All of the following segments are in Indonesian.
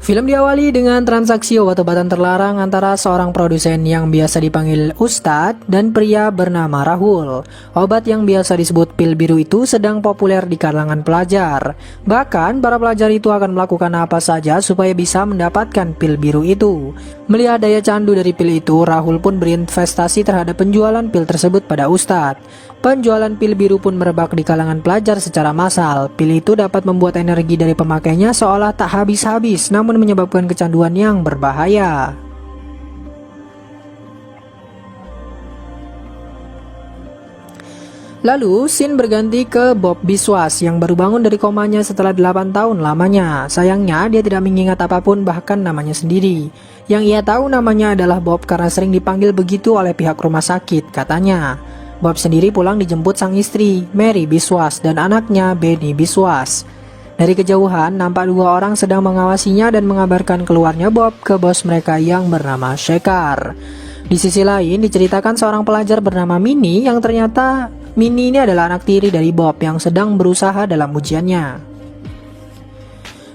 Film diawali dengan transaksi obat-obatan terlarang antara seorang produsen yang biasa dipanggil Ustadz dan pria bernama Rahul. Obat yang biasa disebut pil biru itu sedang populer di kalangan pelajar. Bahkan para pelajar itu akan melakukan apa saja supaya bisa mendapatkan pil biru itu. Melihat daya candu dari pil itu, Rahul pun berinvestasi terhadap penjualan pil tersebut pada Ustadz. Penjualan pil biru pun merebak di kalangan pelajar secara massal. Pil itu dapat membuat energi dari pemakainya seolah tak habis-habis, namun menyebabkan kecanduan yang berbahaya. Lalu, scene berganti ke Bob Biswas yang baru bangun dari komanya setelah 8 tahun lamanya. Sayangnya, dia tidak mengingat apapun, bahkan namanya sendiri. Yang ia tahu namanya adalah Bob karena sering dipanggil begitu oleh pihak rumah sakit, katanya. Bob sendiri pulang dijemput sang istri, Mary Biswas, dan anaknya, Benny Biswas. Dari kejauhan, nampak dua orang sedang mengawasinya dan mengabarkan keluarnya Bob ke bos mereka yang bernama Shekhar. Di sisi lain, diceritakan seorang pelajar bernama Minnie yang ternyata Minnie ini adalah anak tiri dari Bob yang sedang berusaha dalam ujiannya.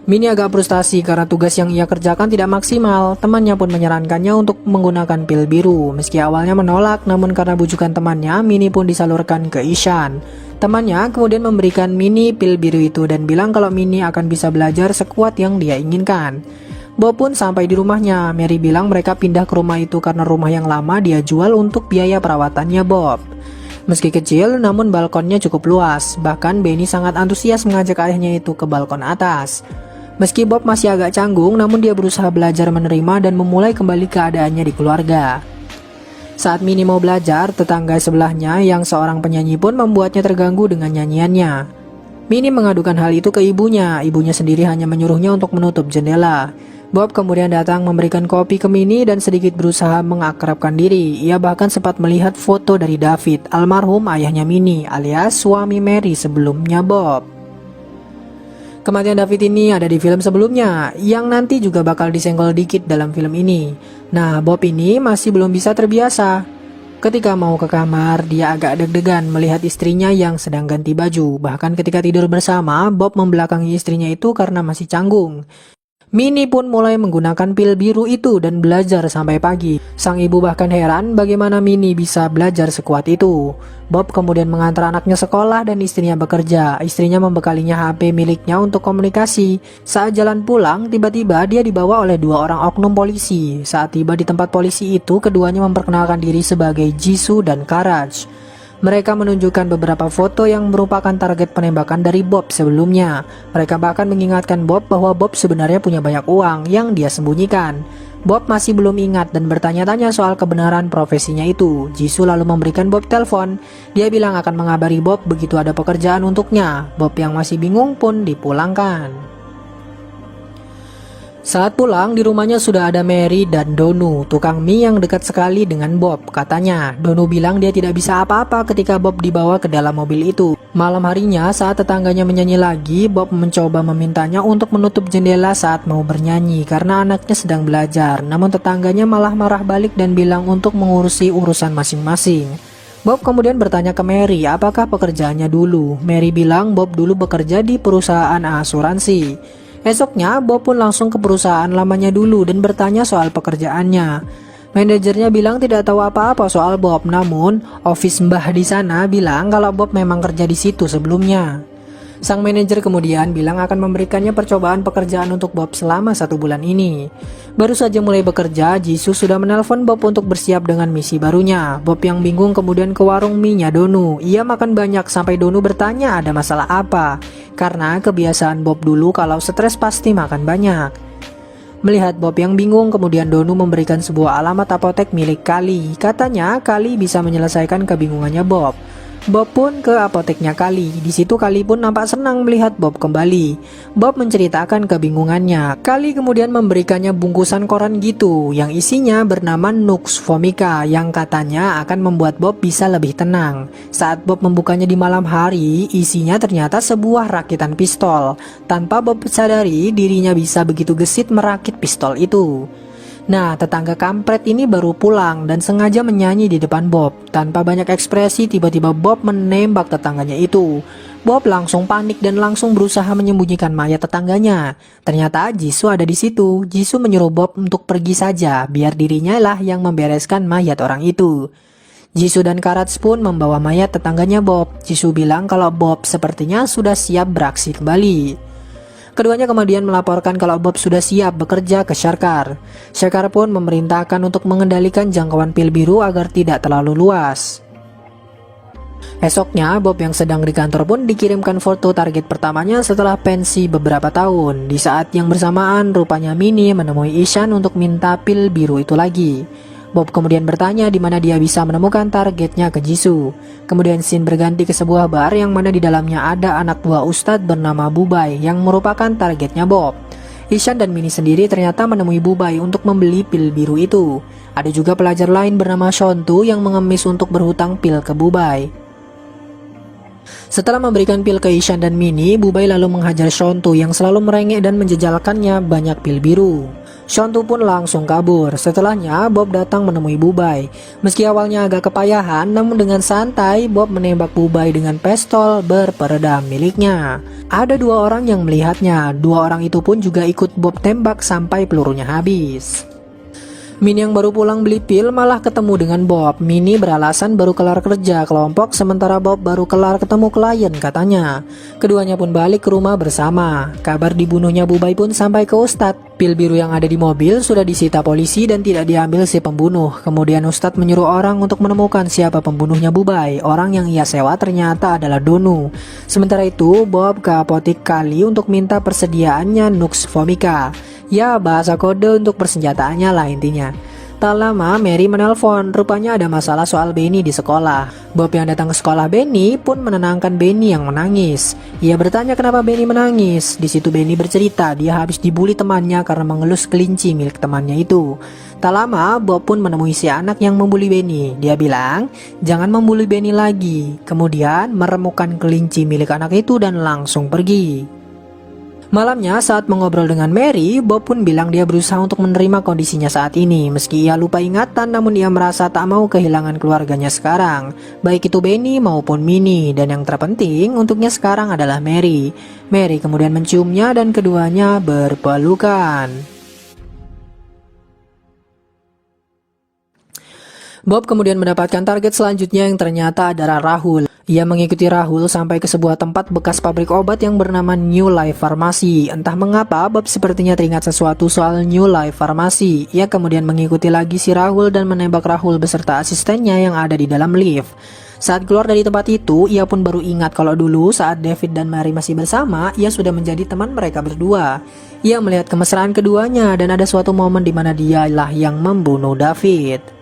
Minnie agak frustasi karena tugas yang ia kerjakan tidak maksimal. Temannya pun menyarankannya untuk menggunakan pil biru. Meski awalnya menolak, namun karena bujukan temannya, Minnie pun disalurkan ke Ishan. Temannya kemudian memberikan Minnie pil biru itu dan bilang kalau Minnie akan bisa belajar sekuat yang dia inginkan. Bob pun sampai di rumahnya. Mary bilang mereka pindah ke rumah itu karena rumah yang lama dia jual untuk biaya perawatannya Bob. Meski kecil, namun balkonnya cukup luas. Bahkan Benny sangat antusias mengajak ayahnya itu ke balkon atas. Meski Bob masih agak canggung, namun dia berusaha belajar menerima dan memulai kembali keadaannya di keluarga. Saat Minnie mau belajar, tetangga sebelahnya yang seorang penyanyi pun membuatnya terganggu dengan nyanyiannya. Minnie mengadukan hal itu ke ibunya. Ibunya sendiri hanya menyuruhnya untuk menutup jendela. Bob kemudian datang memberikan kopi ke Minnie dan sedikit berusaha mengakrabkan diri. Ia bahkan sempat melihat foto dari David, almarhum ayahnya Minnie, alias suami Mary sebelumnya Bob. Kematian David ini ada di film sebelumnya, yang nanti juga bakal disenggol dikit dalam film ini. Nah, Bob ini masih belum bisa terbiasa. Ketika mau ke kamar, dia agak deg-degan melihat istrinya yang sedang ganti baju. Bahkan ketika tidur bersama, Bob membelakangi istrinya itu karena masih canggung. Minnie pun mulai menggunakan pil biru itu dan belajar sampai pagi. Sang ibu bahkan heran bagaimana Minnie bisa belajar sekuat itu. Bob kemudian mengantar anaknya sekolah dan istrinya bekerja. Istrinya membekalinya HP miliknya untuk komunikasi. Saat jalan pulang, tiba-tiba dia dibawa oleh dua orang oknum polisi. Saat tiba di tempat polisi itu, keduanya memperkenalkan diri sebagai Jisoo dan Karaj. Mereka menunjukkan beberapa foto yang merupakan target penembakan dari Bob sebelumnya. Mereka bahkan mengingatkan Bob bahwa Bob sebenarnya punya banyak uang yang dia sembunyikan. Bob masih belum ingat dan bertanya-tanya soal kebenaran profesinya itu. Jisoo lalu memberikan Bob telepon. Dia bilang akan mengabari Bob begitu ada pekerjaan untuknya. Bob yang masih bingung pun dipulangkan. Saat pulang, di rumahnya sudah ada Mary dan Donu, tukang mie yang dekat sekali dengan Bob. Katanya, Donu bilang dia tidak bisa apa-apa ketika Bob dibawa ke dalam mobil itu. Malam harinya, saat tetangganya menyanyi lagi, Bob mencoba memintanya untuk menutup jendela saat mau bernyanyi karena anaknya sedang belajar. Namun tetangganya malah marah balik dan bilang untuk mengurusi urusan masing-masing. Bob kemudian bertanya ke Mary apakah pekerjaannya dulu. Mary bilang Bob dulu bekerja di perusahaan asuransi. Esoknya, Bob pun langsung ke perusahaan lamanya dulu dan bertanya soal pekerjaannya. Manajernya bilang tidak tahu apa-apa soal Bob, namun office mbah di sana bilang kalau Bob memang kerja di situ sebelumnya. Sang manajer kemudian bilang akan memberikannya percobaan pekerjaan untuk Bob selama 1 bulan ini. Baru saja mulai bekerja, Jisoo sudah menelpon Bob untuk bersiap dengan misi barunya. Bob yang bingung kemudian ke warung mie-nya Donu. Ia makan banyak sampai Donu bertanya ada masalah apa. Karena kebiasaan Bob dulu kalau stres pasti makan banyak. Melihat Bob yang bingung, kemudian Donu memberikan sebuah alamat apotek milik Kali. Katanya Kali bisa menyelesaikan kebingungannya Bob. Bob pun ke apoteknya Kali. Di situ Kali pun nampak senang melihat Bob kembali. Bob menceritakan kebingungannya. Kali kemudian memberikannya bungkusan koran gitu yang isinya bernama Nux Vomica yang katanya akan membuat Bob bisa lebih tenang. Saat Bob membukanya di malam hari, isinya ternyata sebuah rakitan pistol. Tanpa Bob sadari, dirinya bisa begitu gesit merakit pistol itu. Nah, tetangga kampret ini baru pulang dan sengaja menyanyi di depan Bob. Tanpa banyak ekspresi, tiba-tiba Bob menembak tetangganya itu. Bob langsung panik dan langsung berusaha menyembunyikan mayat tetangganya. Ternyata Jisoo ada di situ. Jisoo menyuruh Bob untuk pergi saja, biar dirinya lah yang membereskan mayat orang itu. Jisoo dan Karats pun membawa mayat tetangganya Bob. Jisoo bilang kalau Bob sepertinya sudah siap beraksi kembali. Keduanya kemudian melaporkan kalau Bob sudah siap bekerja ke Sharkar. Sharkar pun memerintahkan untuk mengendalikan jangkauan pil biru agar tidak terlalu luas. Esoknya, Bob yang sedang di kantor pun dikirimkan foto target pertamanya setelah pensi beberapa tahun. Di saat yang bersamaan, rupanya Minnie menemui Ishan untuk minta pil biru itu lagi. Bob kemudian bertanya di mana dia bisa menemukan targetnya ke Jisoo. Kemudian scene berganti ke sebuah bar yang mana di dalamnya ada anak buah Ustadz bernama Bubai yang merupakan targetnya Bob. Ishan dan Minnie sendiri ternyata menemui Bubai untuk membeli pil biru itu. Ada juga pelajar lain bernama Shontu yang mengemis untuk berhutang pil ke Bubai. Setelah memberikan pil ke Ishan dan Minnie, Bubai lalu menghajar Shontu yang selalu merengek dan menjejalkannya banyak pil biru. Shontu pun langsung kabur. Setelahnya, Bob datang menemui Bubai. Meski awalnya agak kepayahan, namun dengan santai, Bob menembak Bubai dengan pistol berperedam miliknya. Ada 2 orang yang melihatnya. 2 orang itu pun juga ikut Bob tembak sampai pelurunya habis. Minnie yang baru pulang beli pil malah ketemu dengan Bob. Minnie beralasan baru kelar kerja kelompok, sementara Bob baru kelar ketemu klien katanya. Keduanya pun balik ke rumah bersama. Kabar dibunuhnya Bubai pun sampai ke Ustadz. Pil biru yang ada di mobil sudah disita polisi dan tidak diambil si pembunuh. Kemudian Ustadz menyuruh orang untuk menemukan siapa pembunuhnya Bubai. Orang yang ia sewa ternyata adalah Donu. Sementara itu, Bob ke apotik Kali untuk minta persediaannya Nux Vomica. Ya, bahasa kode untuk persenjataannya lah intinya. Tak lama Mary menelpon, rupanya ada masalah soal Benny di sekolah. Bob yang datang ke sekolah Benny pun menenangkan Benny yang menangis. Ia bertanya kenapa Benny menangis. Di situ Benny bercerita dia habis dibully temannya karena mengelus kelinci milik temannya itu. Tak lama Bob pun menemui si anak yang membuli Benny. Dia bilang jangan membuli Benny lagi. Kemudian meremukan kelinci milik anak itu dan langsung pergi. Malamnya saat mengobrol dengan Mary, Bob pun bilang dia berusaha untuk menerima kondisinya saat ini. Meski ia lupa ingatan, namun ia merasa tak mau kehilangan keluarganya sekarang. Baik itu Benny maupun Minnie, dan yang terpenting untuknya sekarang adalah Mary. Mary kemudian menciumnya dan keduanya berpelukan. Bob kemudian mendapatkan target selanjutnya yang ternyata adalah Rahul. Ia mengikuti Rahul sampai ke sebuah tempat bekas pabrik obat yang bernama New Life Pharmacy. Entah mengapa Bob sepertinya teringat sesuatu soal New Life Pharmacy. Ia kemudian mengikuti lagi si Rahul dan menembak Rahul beserta asistennya yang ada di dalam lift. Saat keluar dari tempat itu, ia pun baru ingat kalau dulu saat David dan Mary masih bersama, ia sudah menjadi teman mereka berdua. Ia melihat kemesraan keduanya dan ada suatu momen di mana dialah yang membunuh David.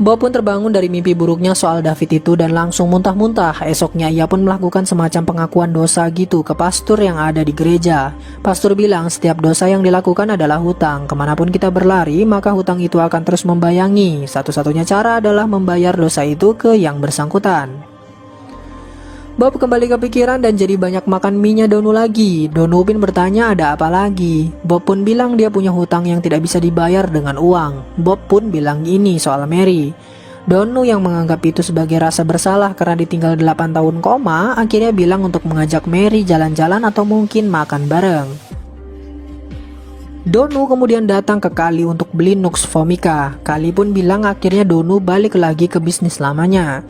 Bob pun terbangun dari mimpi buruknya soal David itu dan langsung muntah-muntah. Esoknya ia pun melakukan semacam pengakuan dosa gitu ke pastor yang ada di gereja. Pastor bilang setiap dosa yang dilakukan adalah hutang. Kemanapun kita berlari maka hutang itu akan terus membayangi. Satu-satunya cara adalah membayar dosa itu ke yang bersangkutan. Bob kembali kepikiran dan jadi banyak makan mie-nya Donu lagi. Donu pun bertanya ada apa lagi. Bob pun bilang dia punya hutang yang tidak bisa dibayar dengan uang. Bob pun bilang ini soal Mary. Donu yang menganggap itu sebagai rasa bersalah karena ditinggal 8 tahun koma, akhirnya bilang untuk mengajak Mary jalan-jalan atau mungkin makan bareng. Donu kemudian datang ke Kali untuk beli Nux Vomica. Kali pun bilang akhirnya Donu balik lagi ke bisnis lamanya.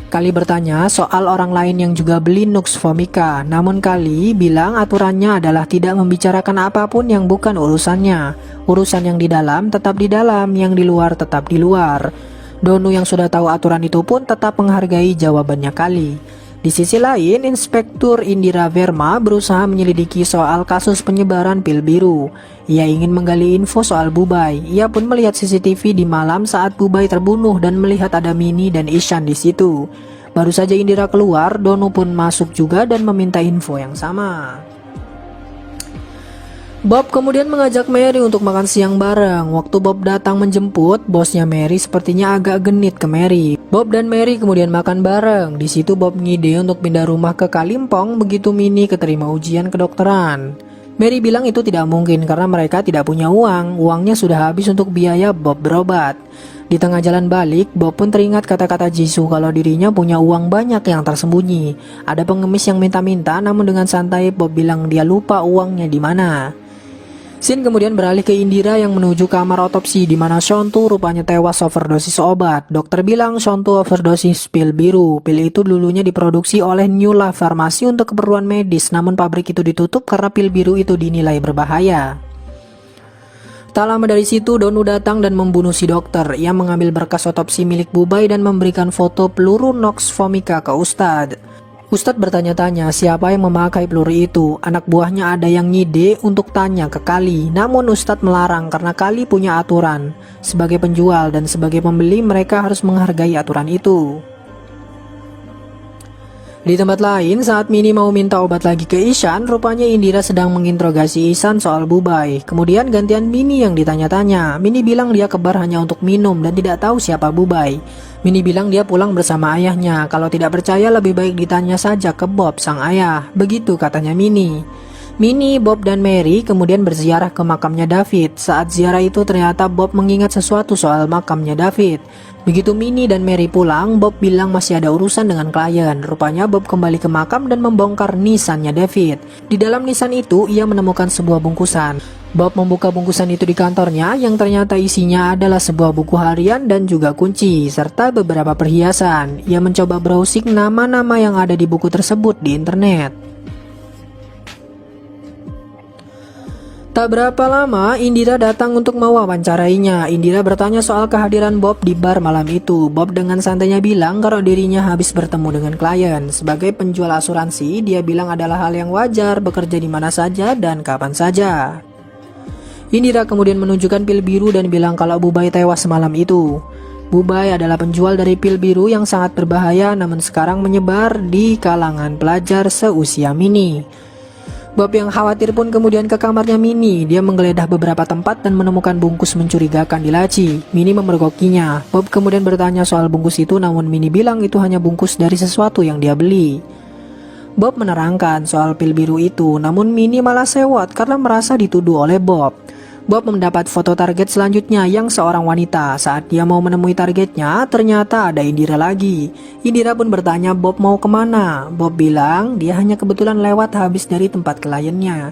Kali bertanya soal orang lain yang juga beli Nux Vomica, namun Kali bilang aturannya adalah tidak membicarakan apapun yang bukan urusannya. Urusan yang di dalam tetap di dalam, yang di luar tetap di luar. Donu yang sudah tahu aturan itu pun tetap menghargai jawabannya Kali. Di sisi lain, Inspektur Indira Verma berusaha menyelidiki soal kasus penyebaran pil biru. Ia ingin menggali info soal Bubai. Ia pun melihat CCTV di malam saat Bubai terbunuh dan melihat ada Minnie dan Ishan di situ. Baru saja Indira keluar, Donu pun masuk juga dan meminta info yang sama. Bob kemudian mengajak Mary untuk makan siang bareng. Waktu Bob datang menjemput, bosnya Mary sepertinya agak genit ke Mary. Bob dan Mary kemudian makan bareng. Di situ Bob ngide untuk pindah rumah ke Kalimpong begitu Minnie keterima ujian kedokteran. Mary bilang itu tidak mungkin karena mereka tidak punya uang. Uangnya sudah habis untuk biaya Bob berobat. Di tengah jalan balik, Bob pun teringat kata-kata Jisoo kalau dirinya punya uang banyak yang tersembunyi. Ada pengemis yang minta-minta, namun dengan santai Bob bilang dia lupa uangnya di mana. Scene kemudian beralih ke Indira yang menuju kamar otopsi di mana Shontu rupanya tewas overdosis obat. Dokter bilang Shontu overdosis pil biru. Pil itu dulunya diproduksi oleh New Life Pharmacy untuk keperluan medis, namun pabrik itu ditutup karena pil biru itu dinilai berbahaya. Tak lama dari situ, Donu datang dan membunuh si dokter. Ia mengambil berkas otopsi milik Bubai dan memberikan foto peluru Nox Vomica ke Ustadz. Ustadz bertanya-tanya siapa yang memakai peluru itu. Anak buahnya ada yang ngide untuk tanya ke Kali. Namun Ustadz melarang karena Kali punya aturan. Sebagai penjual dan sebagai pembeli mereka harus menghargai aturan itu. Di tempat lain, saat Mini mau minta obat lagi ke Ishan, rupanya Indira sedang menginterogasi Ihsan soal Bubai. Kemudian gantian Mini yang ditanya-tanya. Mini bilang dia kebar hanya untuk minum dan tidak tahu siapa Bubai. Mini bilang dia pulang bersama ayahnya. Kalau tidak percaya lebih baik ditanya saja ke Bob, sang ayah. Begitu katanya Mini. Mini, Bob, dan Mary kemudian berziarah ke makamnya David. Saat ziarah itu ternyata Bob mengingat sesuatu soal makamnya David. Begitu Mini dan Mary pulang, Bob bilang masih ada urusan dengan klien. Rupanya Bob kembali ke makam dan membongkar nisannya David. Di dalam nisan itu, ia menemukan sebuah bungkusan. Bob membuka bungkusan itu di kantornya yang ternyata isinya adalah sebuah buku harian dan juga kunci, serta beberapa perhiasan. Ia mencoba browsing nama-nama yang ada di buku tersebut di internet. Tak berapa lama, Indira datang untuk mewawancarainya. Indira bertanya soal kehadiran Bob di bar malam itu. Bob dengan santainya bilang kalau dirinya habis bertemu dengan klien. Sebagai penjual asuransi, dia bilang adalah hal yang wajar bekerja di mana saja dan kapan saja. Indira kemudian menunjukkan pil biru dan bilang kalau Bubai tewas malam itu. Bubai adalah penjual dari pil biru yang sangat berbahaya namun sekarang menyebar di kalangan pelajar seusia Mini. Bob yang khawatir pun kemudian ke kamarnya Mini. Dia menggeledah beberapa tempat dan menemukan bungkus mencurigakan di laci. Mini memergokinya. Bob kemudian bertanya soal bungkus itu namun Mini bilang itu hanya bungkus dari sesuatu yang dia beli. Bob menerangkan soal pil biru itu namun Mini malah sewot karena merasa dituduh oleh Bob. Bob mendapat foto target selanjutnya yang seorang wanita. Saat dia mau menemui targetnya, ternyata ada Indira lagi. Indira pun bertanya Bob mau kemana. Bob bilang dia hanya kebetulan lewat habis dari tempat kliennya.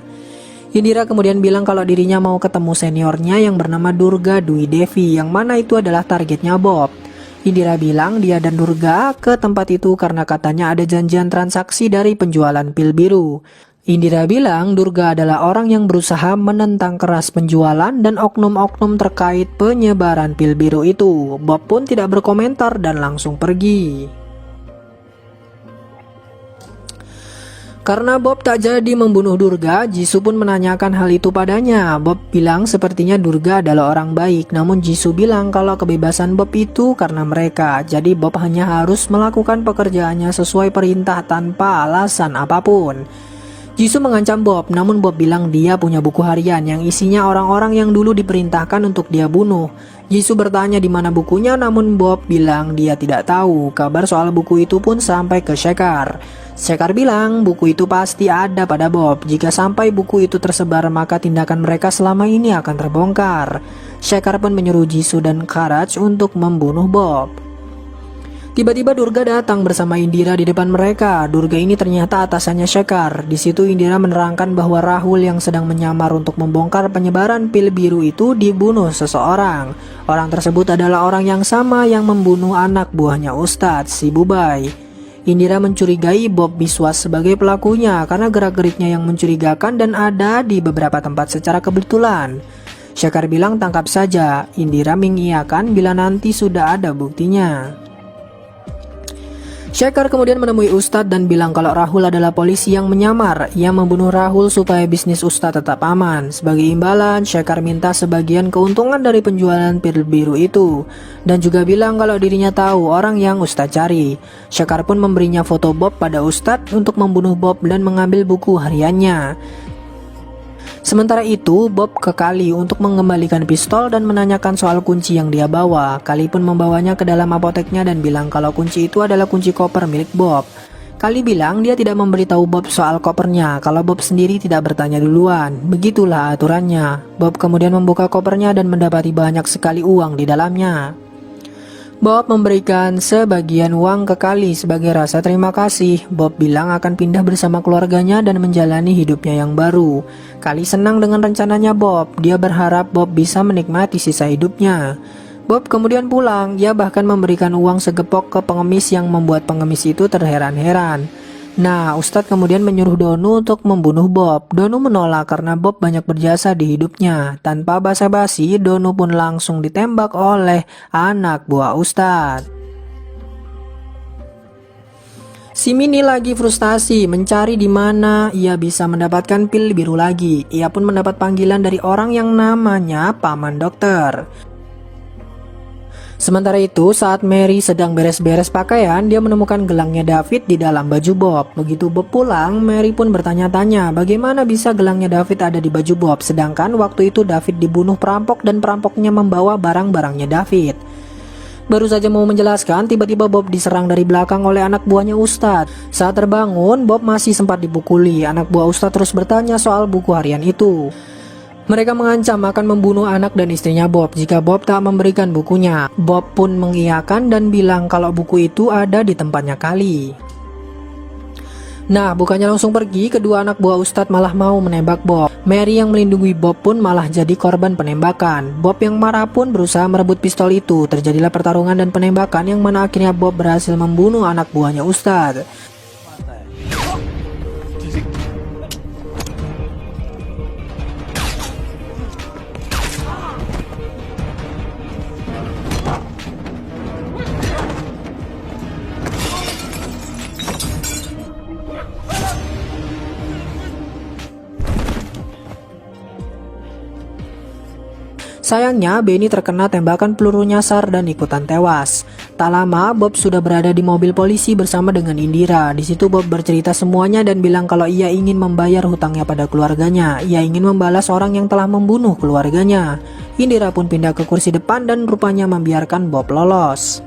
Indira kemudian bilang kalau dirinya mau ketemu seniornya yang bernama Durga Dwi Devi, yang mana itu adalah targetnya Bob. Indira bilang dia dan Durga ke tempat itu karena katanya ada janjian transaksi dari penjualan pil biru. Indira bilang Durga adalah orang yang berusaha menentang keras penjualan dan oknum-oknum terkait penyebaran pil biru itu. Bob pun tidak berkomentar dan langsung pergi. Karena Bob tak jadi membunuh Durga, Jisoo pun menanyakan hal itu padanya. Bob bilang sepertinya Durga adalah orang baik, namun Jisoo bilang kalau kebebasan Bob itu karena mereka. Jadi Bob hanya harus melakukan pekerjaannya sesuai perintah tanpa alasan apapun. Jisoo mengancam Bob, namun Bob bilang dia punya buku harian yang isinya orang-orang yang dulu diperintahkan untuk dia bunuh. Jisoo bertanya di mana bukunya, namun Bob bilang dia tidak tahu. Kabar soal buku itu pun sampai ke Shekhar. Shekhar bilang buku itu pasti ada pada Bob. Jika sampai buku itu tersebar, maka tindakan mereka selama ini akan terbongkar. Shekhar pun menyuruh Jisoo dan Kharaj untuk membunuh Bob. Tiba-tiba Durga datang bersama Indira di depan mereka. Durga ini ternyata atasannya Shekhar. Di situ Indira menerangkan bahwa Rahul yang sedang menyamar untuk membongkar penyebaran pil biru itu dibunuh seseorang. Orang tersebut adalah orang yang sama yang membunuh anak buahnya Ustadz, si Bubai. Indira mencurigai Bob Biswas sebagai pelakunya karena gerak-geriknya yang mencurigakan dan ada di beberapa tempat secara kebetulan. Shekhar bilang tangkap saja. Indira mengiyakan bila nanti sudah ada buktinya. Shekhar kemudian menemui Ustadz dan bilang kalau Rahul adalah polisi yang menyamar. Ia membunuh Rahul supaya bisnis Ustadz tetap aman. Sebagai imbalan, Shekhar minta sebagian keuntungan dari penjualan pil biru itu. Dan juga bilang kalau dirinya tahu orang yang Ustadz cari. Shekhar pun memberinya foto Bob pada Ustadz untuk membunuh Bob dan mengambil buku hariannya. Sementara itu, Bob ke Kali untuk mengembalikan pistol dan menanyakan soal kunci yang dia bawa. Kali pun membawanya ke dalam apoteknya dan bilang kalau kunci itu adalah kunci koper milik Bob. Kali bilang dia tidak memberitahu Bob soal kopernya kalau Bob sendiri tidak bertanya duluan. Begitulah aturannya. Bob kemudian membuka kopernya dan mendapati banyak sekali uang di dalamnya. Bob memberikan sebagian uang ke Kali sebagai rasa terima kasih. Bob bilang akan pindah bersama keluarganya dan menjalani hidupnya yang baru. Kali senang dengan rencananya Bob. Dia berharap Bob bisa menikmati sisa hidupnya. Bob kemudian pulang. Ia bahkan memberikan uang segepok ke pengemis yang membuat pengemis itu terheran-heran. Nah, Ustadz kemudian menyuruh Donu untuk membunuh Bob. Donu menolak karena Bob banyak berjasa di hidupnya. Tanpa basa-basi, Donu pun langsung ditembak oleh anak buah Ustadz. Si Mini lagi frustasi mencari di mana ia bisa mendapatkan pil biru lagi. Ia pun mendapat panggilan dari orang yang namanya Paman Dokter. Sementara itu, saat Mary sedang beres-beres pakaian, dia menemukan gelangnya David di dalam baju Bob. Begitu Bob pulang, Mary pun bertanya-tanya bagaimana bisa gelangnya David ada di baju Bob, sedangkan waktu itu David dibunuh perampok dan perampoknya membawa barang-barangnya David. Baru saja mau menjelaskan, tiba-tiba Bob diserang dari belakang oleh anak buahnya Ustadz. Saat terbangun, Bob masih sempat dipukuli. Anak buah Ustadz terus bertanya soal buku harian itu. Mereka mengancam akan membunuh anak dan istrinya Bob jika Bob tak memberikan bukunya. Bob pun mengiyakan dan bilang kalau buku itu ada di tempatnya Kali. Nah, bukannya langsung pergi, kedua anak buah Ustadz malah mau menembak Bob. Mary yang melindungi Bob pun malah jadi korban penembakan. Bob yang marah pun berusaha merebut pistol itu. Terjadilah pertarungan dan penembakan yang mana akhirnya Bob berhasil membunuh anak buahnya Ustadz. Sayangnya, Benny terkena tembakan peluru nyasar dan ikutan tewas. Tak lama, Bob sudah berada di mobil polisi bersama dengan Indira. Di situ Bob bercerita semuanya dan bilang kalau ia ingin membayar hutangnya pada keluarganya. Ia ingin membalas orang yang telah membunuh keluarganya. Indira pun pindah ke kursi depan dan rupanya membiarkan Bob lolos.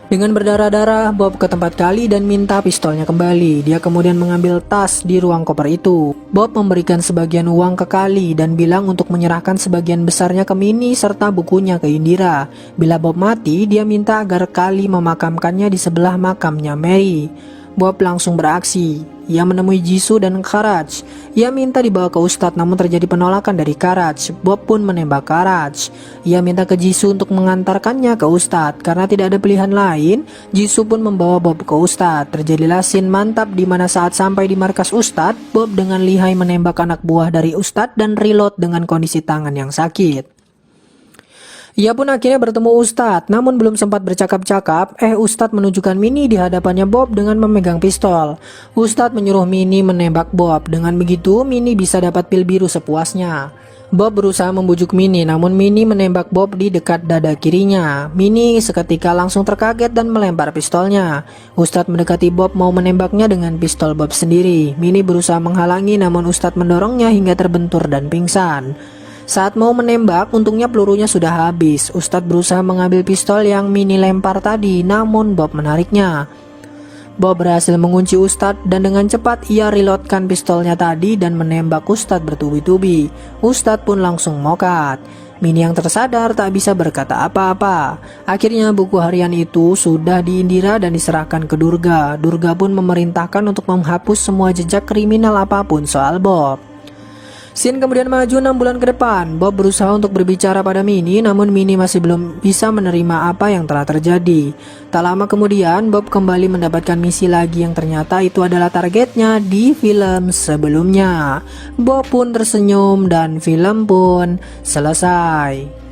Dengan berdarah-darah, Bob ke tempat Kali dan minta pistolnya kembali. Dia kemudian mengambil tas di ruang koper itu. Bob memberikan sebagian uang ke Kali dan bilang untuk menyerahkan sebagian besarnya ke Mini serta bukunya ke Indira. Bila Bob mati, dia minta agar Kali memakamkannya di sebelah makamnya Mary. Bob langsung beraksi. Ia menemui Jisoo dan Karaj. Ia minta dibawa ke Ustadz namun terjadi penolakan dari Karaj. Bob pun menembak Karaj. Ia minta ke Jisoo untuk mengantarkannya ke Ustadz. Karena tidak ada pilihan lain, Jisoo pun membawa Bob ke Ustadz. Terjadilah scene mantap di mana saat sampai di markas Ustadz, Bob dengan lihai menembak anak buah dari Ustadz dan reload dengan kondisi tangan yang sakit. Ia pun akhirnya bertemu Ustadz, namun belum sempat bercakap-cakap, Ustadz menunjukkan Mini di hadapannya Bob dengan memegang pistol. Ustadz menyuruh Mini menembak Bob, dengan begitu Mini bisa dapat pil biru sepuasnya. Bob berusaha membujuk Mini, namun Mini menembak Bob di dekat dada kirinya. Mini seketika langsung terkaget dan melempar pistolnya. Ustadz mendekati Bob mau menembaknya dengan pistol Bob sendiri. Mini berusaha menghalangi, namun Ustadz mendorongnya hingga terbentur dan pingsan. Saat mau menembak, untungnya pelurunya sudah habis. Ustadz berusaha mengambil pistol yang Mini lempar tadi, namun Bob menariknya. Bob berhasil mengunci Ustadz dan dengan cepat ia reloadkan pistolnya tadi dan menembak Ustadz bertubi-tubi. Ustadz pun langsung mokat. Mini yang tersadar tak bisa berkata apa-apa. Akhirnya buku harian itu sudah diindira dan diserahkan ke Durga. Durga pun memerintahkan untuk menghapus semua jejak kriminal apapun soal Bob. Scene kemudian maju 6 bulan ke depan. Bob berusaha untuk berbicara pada Mini, namun Mini masih belum bisa menerima apa yang telah terjadi. Tak lama kemudian, Bob kembali mendapatkan misi lagi yang ternyata itu adalah targetnya di film sebelumnya. Bob pun tersenyum dan film pun selesai.